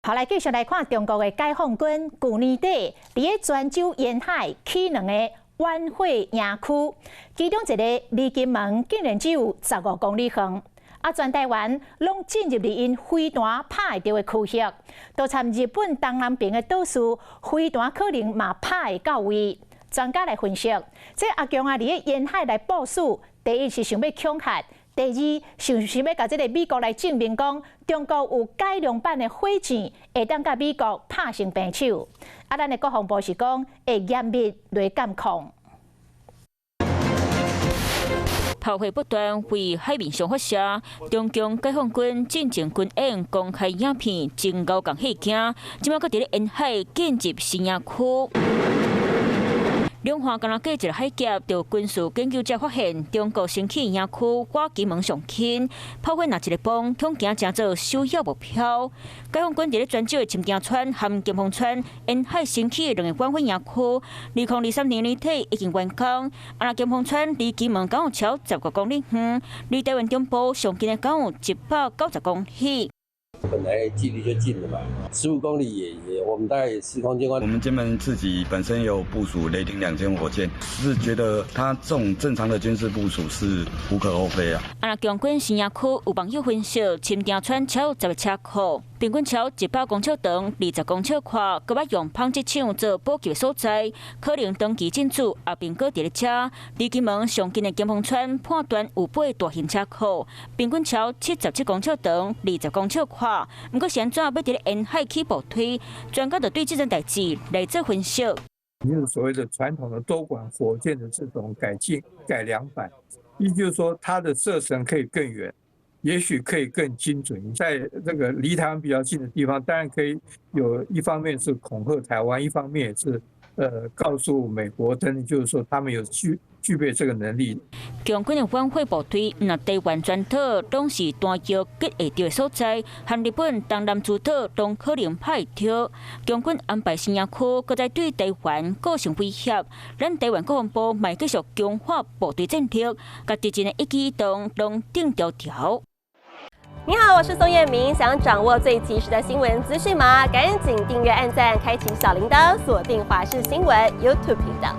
后来继续来看中国的解放军去年底伫泉州沿海起2个晚火营区，其中一个离金门竟然只有15公里远。全台湾拢进入了因飞弹拍会到的区域，都参日本东南边的岛屿，飞弹可能嘛拍会到位。专家来分析，这阿强啊，伫沿海来部署，第一是想要恐吓，第二想要甲这个美国来证明讲，中国有改良版的火箭，会当甲美国拍成平手。咱的国防部是讲会严密来监控。炮火不断为海面上发射，中共解放军进行军演公开影片，真高共吓惊，即马搁伫咧沿海建入新营区。两岸刚隔一个海峡，就军事研究者发现，中国新起营区挂金门上空，炮火若一个崩，恐惊成做首要目标。解放军伫咧泉州的深江川和金峰川沿海新起2个晚火营区，2023年年底已经完工。金峰川离金门港有桥15公里远，离台湾中部上近的港有190公里。本来距离就近了嘛，15公里也，我们大概也司空见惯。我们金门自己本身有部署雷霆2000火箭，是觉得它这种正常的军事部署是无可厚非啊。强军新营区有网友分析，深江川桥10个车库，平均桥100公尺长，20公尺宽，搁要用纺织厂做补给所在，可能长期进驻也并搁伫咧车。离金门上近的金峰川判断有8个大型车库，平均桥77公尺长，20公尺宽。不过现在要伫咧沿海起步推，专家就对这件代志来做分析。就是所谓的传统的多管火箭的这种改良版，也就是说它的射程可以更远，也许可以更精准。在这个离台湾比较近的地方，当然可以有一方面是恐吓台湾，一方面也是告诉美国等等，就是说他们有具备这个能力。强军的晚火部队，那台湾全岛拢是弹药结会到的所在，和日本东南诸岛都可能拍到。强军安排新营区，搁再对台湾构成威胁。咱台湾国防部嘛继续强化部队战力，甲敌人的一举一动拢定条条。你好，我是宋彦明。想掌握最及时的新闻资讯吗？赶紧订阅、按赞、开启小铃铛，锁定华视新闻 YouTube 频道。